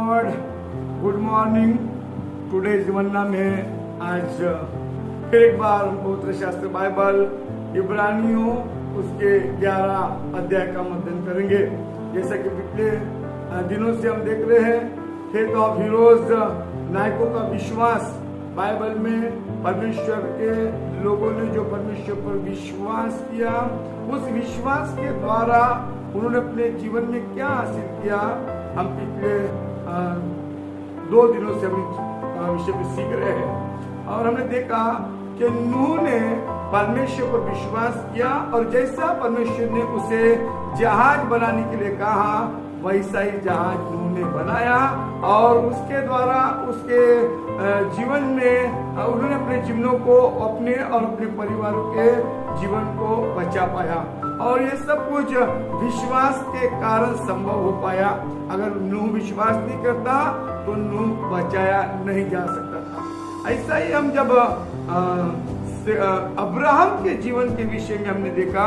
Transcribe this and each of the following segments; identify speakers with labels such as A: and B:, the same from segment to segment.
A: Lord, good morning. Today जीवन्ना में आज फिर एक बार हम पवित्र शास्त्र बाइबल इब्रानियों उसके 11 अध्याय का अध्ययन करेंगे। जैसा कि पिछले दिनों से हम देख रहे हैं, फेथ ऑफ हीरोज, नायकों का विश्वास। बाइबल में परमेश्वर के लोगों ने जो परमेश्वर पर विश्वास किया, उस विश्वास के द्वारा उन्होंने अपने जीवन में क्या हासिल किया, हम पिछले 2 दिनों से हम विषय में सीख रहे हैं। और हमने देखा कि नूह ने परमेश्वर पर विश्वास किया और जैसा परमेश्वर ने उसे जहाज बनाने के लिए कहा, वैसा ही जहाज नूह ने बनाया और उसके द्वारा उसके जीवन में उन्होंने अपने जीवनों को, अपने और अपने परिवारों के जीवन को बचा पाया। और ये सब कुछ विश्वास के कारण संभव हो पाया। अगर नूह विश्वास नहीं करता तो नूह बचाया नहीं जा सकता था। ऐसा ही हम जब अब्राहम के जीवन के विषय में हमने देखा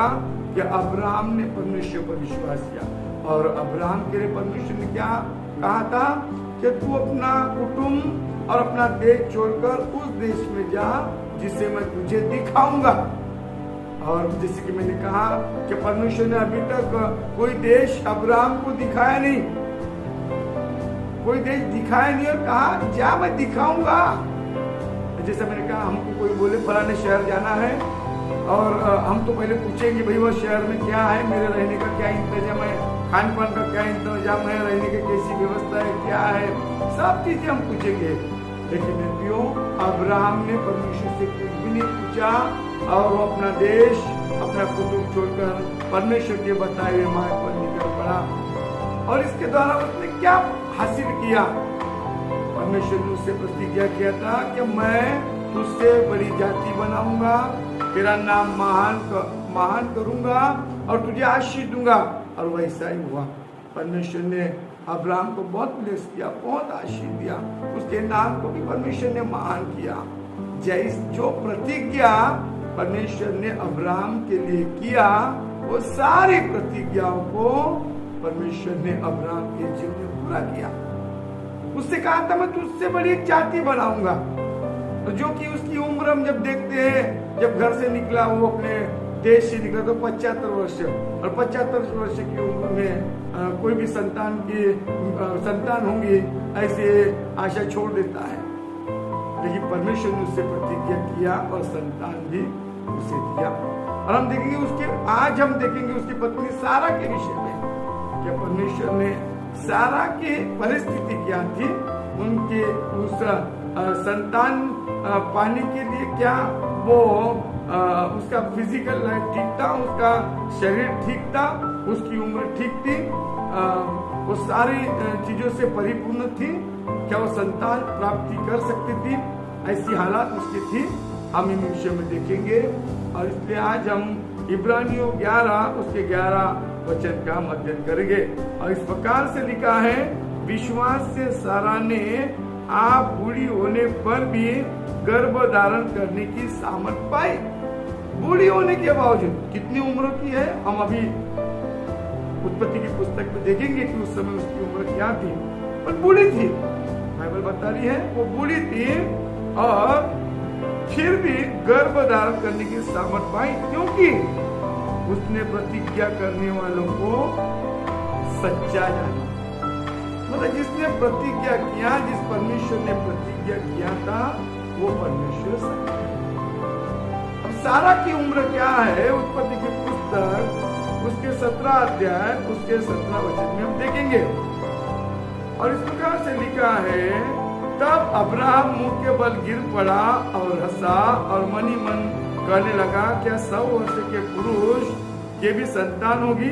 A: कि अब्राहम ने परमेश्वर पर विश्वास किया और अब्राहम के लिए परमेश्वर ने क्या कहा था कि तू अपना कुटुंब और अपना देश छोड़कर उस देश में जा जिसे मैं तुझे दिखाऊंगा। और जैसे कि मैंने कहा कि परमेश्वर ने अभी तक कोई देश अब्राहम को दिखाया नहीं, कोई देश दिखाया नहीं और कहा जा मैं दिखाऊंगा। जैसे मैंने कहा, हमको कोई बोले फलाने शहर जाना है और हम तो पहले पूछेंगे भाई वो शहर में क्या है, मेरे रहने का क्या इंतजाम है, खान पान का क्या इंतजाम है, रहने की कैसी व्यवस्था है, क्या है, सब चीजें हम पूछेंगे। लेकिन क्यों अब्राहम ने परमेश्वर से कुछ भी नहीं पूछा और वो अपना देश, अपना कुटुंब छोड़कर परमेश्वर के बताए हुए मार्ग पर निकल पड़ा। और इसके द्वारा उसने क्या हासिल किया? परमेश्वर ने उससे प्रतिज्ञा किया था कि मैं तुझसे बड़ी जाति बनाऊंगा, तेरा नाम महान करूंगा और तुझे आशीष दूंगा। और वैसा ही हुआ। परमेश्वर ने अब्राहम को बहुत ब्लेस किया, बहुत आशीष दिया, उसके नाम को भी परमेश्वर ने महान किया। जो प्रतिज्ञा परमेश्वर ने अब्राहम के लिए किया, वो सारी प्रतिज्ञाओं को परमेश्वर ने अब्राहम के जीवन में पूरा किया। उससे कहा था मैं तुझसे बड़ी एक जाति बनाऊंगा। तो जो कि उसकी उम्र हम जब देखते हैं, जब घर से निकला, वो अपने देश से निकला तो 75 वर्ष, और 75 वर्ष की उम्र में कोई भी संतान होंगी ऐसे आशा छोड़ देता है। लेकिन परमेश्वर ने उससे प्रतिज्ञा किया और संतान भी उसे दिया। और हम देखेंगे आज हम देखेंगे उसकी पत्नी सारा के विषय में कि परमेश्वर ने सारा की परिस्थिति क्या थी, उनके उस संतान पाने के लिए क्या वो उसका फिजिकल लाइफ ठीक था, उसका शरीर ठीक था, उसकी उम्र ठीक थी, वो सारी चीजों से परिपूर्ण थी, क्या वो संतान प्राप्ति कर सकती थी? ऐसी हालात उसकी थी। हम इन विषय में देखेंगे और इसलिए आज हम इब्रानियों 11 उसके 11 वचन का हम अध्ययन करेंगे। और इस प्रकार से लिखा है, विश्वास से सारा ने आप बूढ़ी होने पर भी गर्भ धारण करने की सामर्थ पाई। बूढ़ी होने के बावजूद, कितनी उम्र की है हम अभी उत्पत्ति की पुस्तक में देखेंगे कि उस समय उसकी उम्र क्या थी, पर बूढ़ी थी। बाइबल बता रही है वो बूढ़ी थी और फिर भी गर्भ धारण करने की सामर्थ पाई, क्योंकि उसने प्रतिज्ञा करने वालों को सच्चा जाना। मतलब जिसने प्रतिज्ञा किया, जिस परमेश्वर ने प्रतिज्ञा किया था, वो परमेश्वर सच्चा है। अब सारा की उम्र क्या है? उत्पत्ति की पुस्तक उसके 17 अध्याय उसके 17 वचन में हम देखेंगे। और इस प्रकार से लिखा है, तब अब्राहम मुंह के बल गिर पड़ा और हंसा और मनी मन कहने लगा, क्या 100 वर्ष के पुरुष के भी संतान होगी?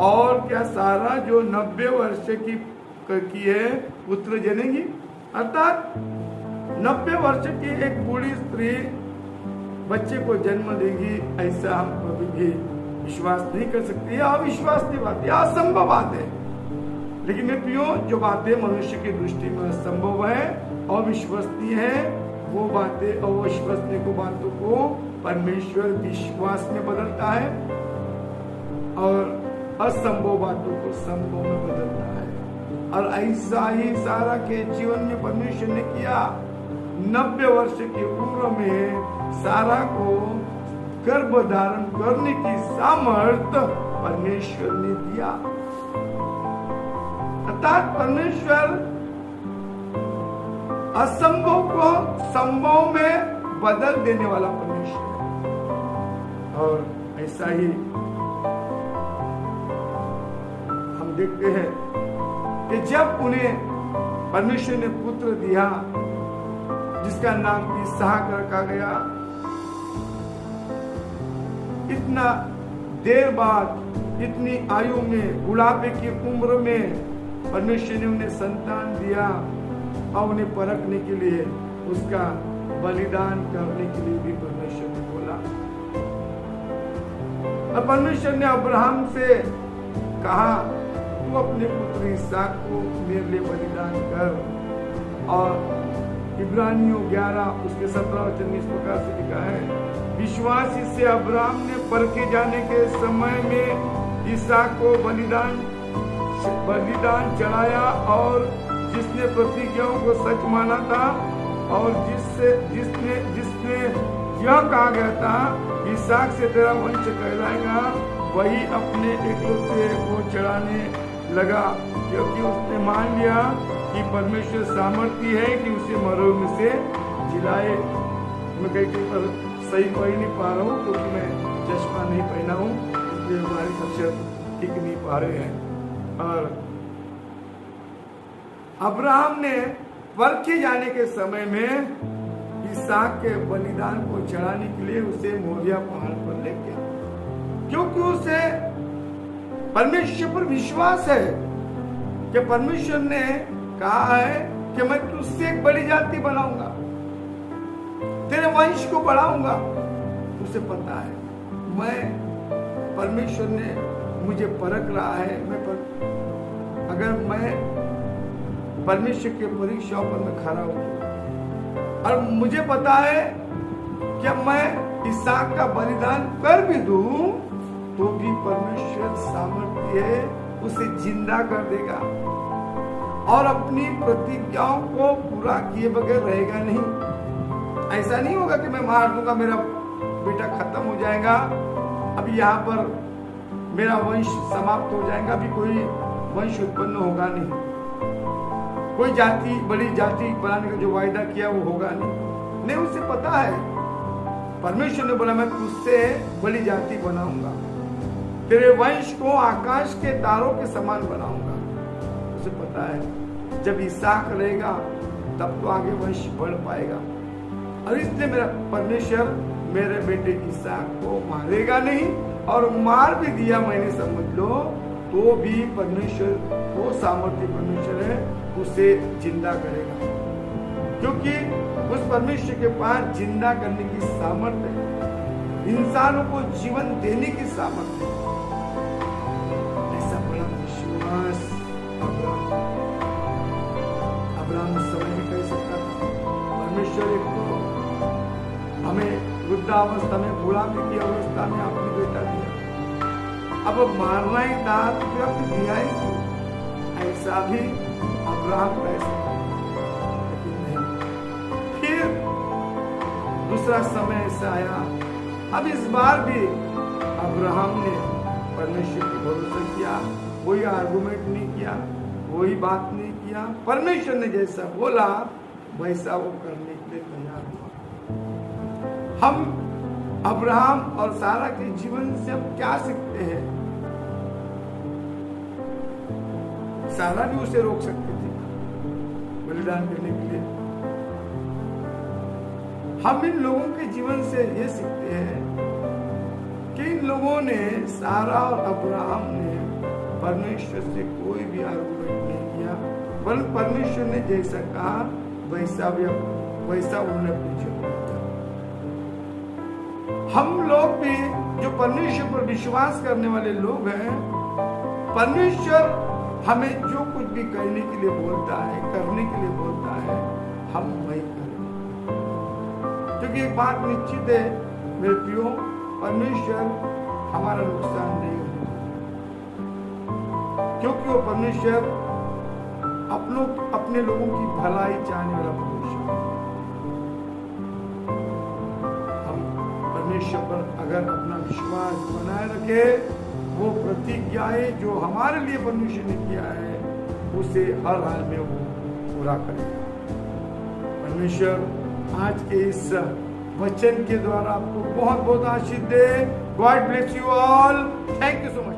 A: और क्या सारा जो 90 वर्ष की है पुत्र जनेगी? अर्थात 90 वर्ष की एक बूढ़ी स्त्री बच्चे को जन्म देगी, ऐसा हम कभी भी विश्वास नहीं कर सकते। यह अविश्वासनीय बात, यह असंभव बात है। लेकिन जो बातें मनुष्य की दृष्टि में असंभव है, अविश्वसनीय है, वो बातें अविश्वसनीय को बातों को परमेश्वर विश्वास में बदलता है और असंभव बातों को संभव में बदलता है। और ऐसा ही सारा के जीवन में परमेश्वर ने किया। 90 वर्ष की उम्र में सारा को गर्भ धारण करने की सामर्थ्य परमेश्वर ने दिया। अर्थात परमेश्वर असंभव को संभव में बदल देने वाला परमेश्वर है। और ऐसा ही हम देखते हैं कि जब उन्हें परमेश्वर ने पुत्र दिया जिसका नाम इसहाक रखा गया, इतना देर बाद इतनी आयु में बुढ़ापे की उम्र में परमेश्वर ने उन्हें संतान दिया और उन्हें परखने के लिए उसका बलिदान करने के लिए भी परमेश्वर ने बोला। अब परमेश्वर ने अब्राहम से कहा तू अपने पुत्र इसहाक को मेरे लिए बलिदान कर। और इब्रानियों 11 उसके 17 वचन में इस प्रकार से लिखा है, विश्वास से अब्राहम ने परखे जाने के समय में इसहाक को बलिदान चढ़ाया और जिसने प्रतिज्ञाओं को सच माना था और जिसने यह कहा गया था इसहाक से तेरा वंश कहलाएगा, वही अपने एकलौते को चढ़ाने लगा, क्योंकि उसने मान लिया कि परमेश्वर सामर्थ्य है कि उसे मरों में से जिलाए। मैं कहीं पर सही पढ़ नहीं पा रहा हूँ क्योंकि मैं चश्मा नहीं पहना हूँ, इसलिए हमारे अक्षर ठीक नहीं पा रहे हैं। और अब्राहम ने परखे जाने के समय में इसहाक के बलिदान को चढ़ाने के लिए उसे मोरिया पहाड़ पर ले गया, क्योंकि उसे परमेश्वर पर विश्वास है कि परमेश्वर ने कहा है कि मैं तुझसे एक बड़ी जाति बनाऊंगा, तेरे वंश को बढ़ाऊंगा। उसे पता है मैं परमेश्वर ने मुझे परख रहा है, अगर मैं परमेश्वर के परीक्षाओं पर मैं खड़ा हूं और मुझे पता है कि मैं इसहाक का बलिदान कर भी दूं तो भी परमेश्वर सामर्थ्य है उसे जिंदा कर देगा और अपनी प्रतिज्ञाओं को पूरा किए बगैर रहेगा नहीं। ऐसा नहीं होगा कि मैं मार दूंगा, मेरा बेटा खत्म हो जाएगा, अभी यहाँ पर मेरा वंश समाप्त हो जाएगा, अभी कोई वंश उत्पन्न होगा नहीं, कोई जाति बड़ी जाति बनाने का जो वायदा किया वो होगा नहीं। उसे पता है, परमेश्वर ने बोला मैं तुझसे बड़ी जाति बनाऊंगा, तेरे वंश को आकाश के तारों के समान बनाऊंगा। उसे पता है जब इसहाक रहेगा तब तो आगे वंश बढ़ पाएगा, और इसलिए मेरा परमेश्वर मेरे बेटे इसहाक को मारेगा नहीं, और मार भी दिया मैंने समझ लो तो भी परमेश्वर वो सामर्थ्य परमेश्वर है उसे जिंदा करेगा, क्योंकि उस परमेश्वर के पास जिंदा करने की सामर्थ्य है, इंसानों को जीवन देने की सामर्थ्य है। ऐसा बड़ा विश्वास अब्राहम उस समय में कह सकता था। परमेश्वर एक तो हमें वृद्धावस्था में बुढ़ापे की अवस्था में अपनी बेटा दिया, अब मारना ही था तो फिर अपनी दिया ही क्यों? ऐसा भी अब्राहम कह सकता, लेकिन नहीं। फिर दूसरा समय ऐसा आया, अब इस बार भी अब्राहम ने परमेश्वर पर भरोसा किया, कोई आर्गुमेंट नहीं किया, कोई बात नहीं किया, परमेश्वर ने जैसा बोला वैसा वो करने के लिए तैयार हुआ। हम अब्राहम और सारा के जीवन से हम क्या सीखते हैं? सारा भी उसे रोक सकती थी बलिदान करने के लिए। हम इन लोगों के जीवन से ये सीखते हैं कि इन लोगों ने, सारा और अब्राहम ने परमेश्वर से कोई भी आर्गुमेंट नहीं किया, बल्कि परमेश्वर ने जैसा कहा वैसा उन्होंने अपनी जीवन किया। हम लोग भी जो परमेश्वर पर विश्वास करने वाले लोग हैं, परमेश्वर हमें जो कुछ भी करने के लिए बोलता है, करने के लिए बोलता है, हम वही करें। क्योंकि एक बात निश्चित है मेरे प्रियो, परमेश्वर हमारा नुकसान नहीं होगा, क्योंकि वो परमेश्वर अपने लोगों की भलाई चाहने वाला परमेश्वर। हम परमेश्वर पर अगर अपना विश्वास बनाए रखे, वो प्रतिज्ञाएं जो हमारे लिए परमेश्वर ने किया है उसे हर हाल में वो पूरा करेगा। परमेश्वर आज के इस वचन के द्वारा आपको बहुत बहुत आशीष दे। God bless you all. Thank you so much.